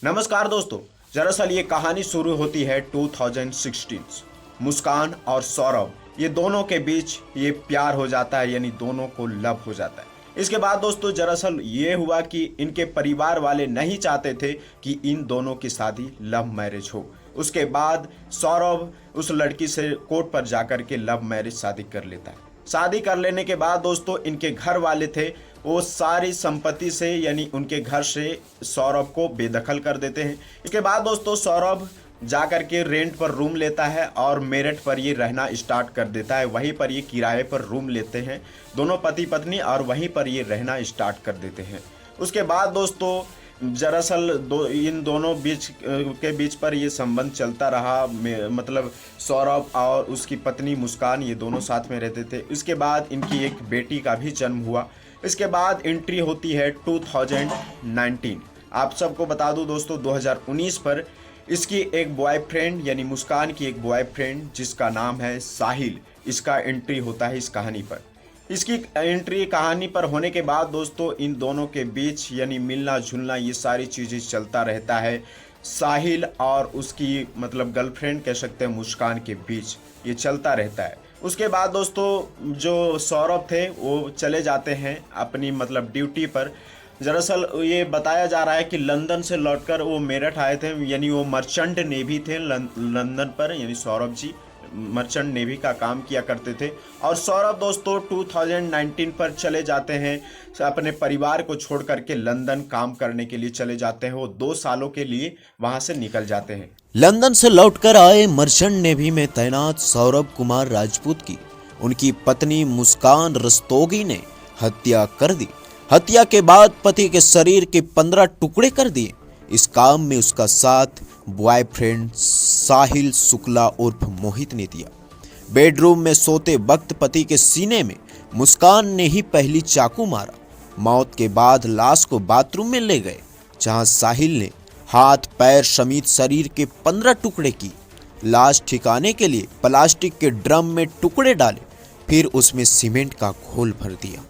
नमस्कार दोस्तों। दरअसल ये कहानी शुरू होती है 2016। मुस्कान और सौरभ ये दोनों के बीच ये प्यार हो जाता है, यानी दोनों को लव हो जाता है। इसके बाद दोस्तों दरअसल ये हुआ कि इनके परिवार वाले नहीं चाहते थे कि इन दोनों की शादी लव मैरिज हो। उसके बाद सौरभ उस लड़की से कोर्ट पर जाकर के लव मैरिज शादी कर लेता है। शादी कर लेने के बाद दोस्तों इनके घर वाले थे वो सारी संपत्ति से यानी उनके घर से सौरभ को बेदखल कर देते हैं। इसके बाद दोस्तों सौरभ जाकर के रेंट पर रूम लेता है और मेरठ पर ये रहना स्टार्ट कर देता है। वहीं पर ये किराए पर रूम लेते हैं दोनों पति पत्नी और वहीं पर ये रहना स्टार्ट कर देते हैं। उसके बाद दोस्तों दरअसल इन दोनों के बीच पर ये संबंध चलता रहा। मतलब सौरभ और उसकी पत्नी मुस्कान ये दोनों साथ में रहते थे। इसके बाद इनकी एक बेटी का भी जन्म हुआ। इसके बाद एंट्री होती है 2019। आप सबको बता दूं दोस्तों 2019 पर इसकी एक बॉयफ्रेंड यानी मुस्कान की एक बॉयफ्रेंड जिसका नाम है साहिल, इसका एंट्री होता है इस कहानी पर। इसकी एंट्री कहानी पर होने के बाद दोस्तों इन दोनों के बीच यानी मिलना जुलना ये सारी चीज़ें चलता रहता है। साहिल और उसकी मतलब गर्लफ्रेंड कह सकते हैं मुस्कान के बीच ये चलता रहता है। उसके बाद दोस्तों जो सौरभ थे वो चले जाते हैं अपनी मतलब ड्यूटी पर। दरअसल ये बताया जा रहा है कि लंदन से लौटकर वो मेरठ आए थे, यानी वो मर्चेंट नेवी थे लंदन पर, यानी सौरभ जी मर्चेंट नेवी का काम किया करते थे। और सौरभ दोस्तों 2019 पर चले जाते हैं अपने परिवार को छोड़ करके लंदन काम करने के लिए चले जाते हैं। वो 2 सालों के लिए वहां से निकल जाते हैं। लंदन से लौटकर आए मर्चेंट नेवी में तैनात सौरभ कुमार राजपूत की उनकी पत्नी मुस्कान रस्तोगी ने हत्या कर दी। हत्या के बाद पति के शरीर के 15 टुकड़े कर दिए। इस काम में उसका साथ बॉयफ्रेंड साहिल शुक्ला उर्फ मोहित ने दिया। बेडरूम में सोते वक्त पति के सीने में मुस्कान ने ही पहली चाकू मारा। मौत के बाद लाश को बाथरूम में ले गए, जहां साहिल ने हाथ पैर समेत शरीर के 15 टुकड़े की। लाश ठिकाने के लिए प्लास्टिक के ड्रम में टुकड़े डाले, फिर उसमें सीमेंट का घोल भर दिया।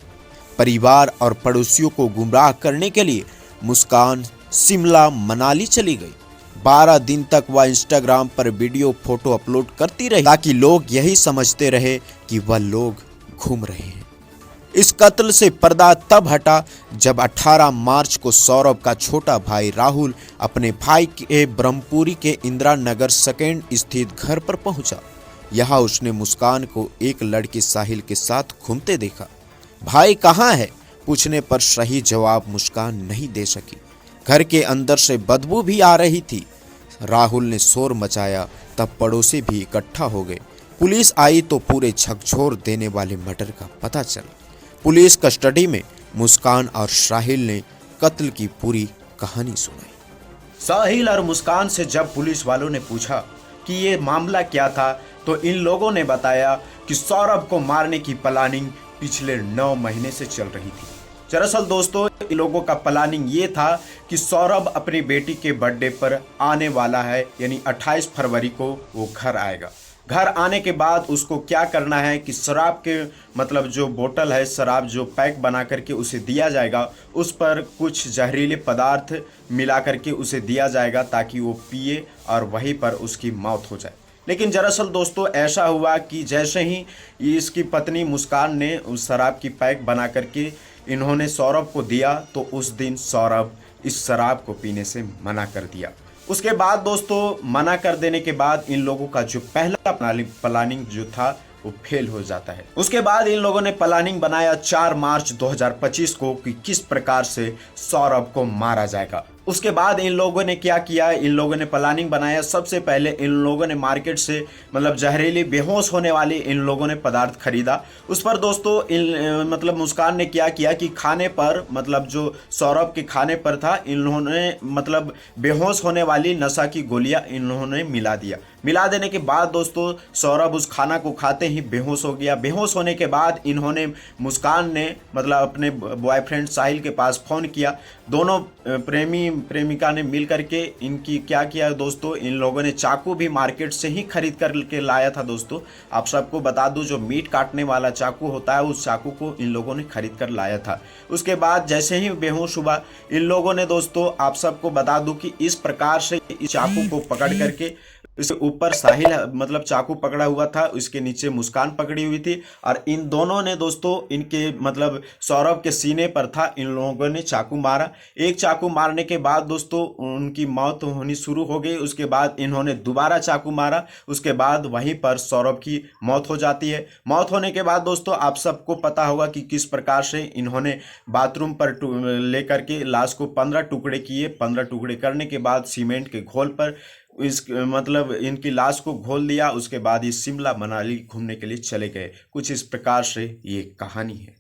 परिवार और पड़ोसियों को गुमराह करने के लिए मुस्कान शिमला मनाली चली गई। 12 दिन तक वह इंस्टाग्राम पर वीडियो फोटो अपलोड करती रही ताकि लोग यही समझते रहे कि वह लोग घूम रहे हैं। इस कत्ल से पर्दा तब हटा जब 18 मार्च को सौरभ का छोटा भाई राहुल अपने भाई के ब्रह्मपुरी के इंदिरा नगर सेकेंड स्थित घर पर पहुंचा। यहाँ उसने मुस्कान को एक लड़के साहिल के साथ घूमते देखा। भाई कहाँ है पूछने पर सही जवाब मुस्कान नहीं दे सकी। घर के अंदर से बदबू भी आ रही थी। राहुल ने शोर मचाया, तब पड़ोसी भी इकट्ठा हो गए। पुलिस आई तो पूरे झकझोर देने वाले मर्डर का पता चला। पुलिस कस्टडी में मुस्कान और साहिल ने कत्ल की पूरी कहानी सुनाई। साहिल और मुस्कान से जब पुलिस वालों ने पूछा कि ये मामला क्या था तो इन लोगों ने बताया कि सौरभ को मारने की प्लानिंग पिछले 9 महीने से चल रही थी। दरअसल दोस्तों इन लोगों का प्लानिंग ये था कि सौरभ अपनी बेटी के बर्थडे पर आने वाला है, यानी 28 फरवरी को वो घर आएगा। घर आने के बाद उसको क्या करना है कि शराब के मतलब जो बोतल है, शराब जो पैक बना करके उसे दिया जाएगा, उस पर कुछ जहरीले पदार्थ मिला करके उसे दिया जाएगा ताकि वो पिए और वहीं पर उसकी मौत हो जाए। लेकिन दरअसल दोस्तों ऐसा हुआ कि जैसे ही इसकी पत्नी मुस्कान ने उस शराब की पैक बना करके इन्होंने सौरभ को दिया तो उस दिन सौरभ इस शराब को पीने से मना कर दिया। उसके बाद दोस्तों मना कर देने के बाद इन लोगों का जो पहला प्लानिंग जो था वो फेल हो जाता है। उसके बाद इन लोगों ने प्लानिंग बनाया 4 मार्च 2025 को कि किस प्रकार से सौरभ को मारा जाएगा। उसके बाद इन लोगों ने क्या किया, इन लोगों ने प्लानिंग बनाया। सबसे पहले इन लोगों ने मार्केट से मतलब जहरीली बेहोश होने वाली इन लोगों ने पदार्थ खरीदा। उस पर दोस्तों मतलब मुस्कान ने क्या किया कि खाने पर मतलब जो सौरभ के खाने पर था इन्होंने मतलब बेहोश होने वाली नशा की गोलियां इन्होंने मिला दिया। मिला देने के बाद दोस्तों सौरभ उस खाना को खाते ही बेहोश हो गया। बेहोश होने के बाद इन्होंने मुस्कान ने मतलब अपने बॉयफ्रेंड साहिल के पास फ़ोन किया। दोनों प्रेमी प्रेमिका ने मिल करके इनकी क्या किया दोस्तों, इन लोगों ने चाकू भी मार्केट से ही खरीद कर के लाया था दोस्तों। आप सबको बता दूं, जो मीट काटने वाला चाकू होता है उस चाकू को इन लोगों ने खरीद कर लाया था। उसके बाद जैसे ही बेहोश हुआ, इन लोगों ने दोस्तों आप सबको बता दूं कि इस प्रकार से इस चाकू को पकड़ करके इसके ऊपर साहिल मतलब चाकू पकड़ा हुआ था, इसके नीचे मुस्कान पकड़ी हुई थी, और इन दोनों ने दोस्तों इनके मतलब सौरभ के सीने पर था, इन लोगों ने चाकू मारा। एक चाकू मारने के बाद दोस्तों उनकी मौत होनी शुरू हो गई। उसके बाद इन्होंने दोबारा चाकू मारा, उसके बाद वहीं पर सौरभ की मौत हो जाती है। मौत होने के बाद दोस्तों आप सबको पता होगा कि किस प्रकार से इन्होंने बाथरूम पर लेकर के लाश को 15 टुकड़े किए। 15 टुकड़े करने के बाद सीमेंट के घोल पर इस मतलब इनकी लाश को घोल दिया। उसके बाद ये शिमला मनाली घूमने के लिए चले गए। कुछ इस प्रकार से ये कहानी है।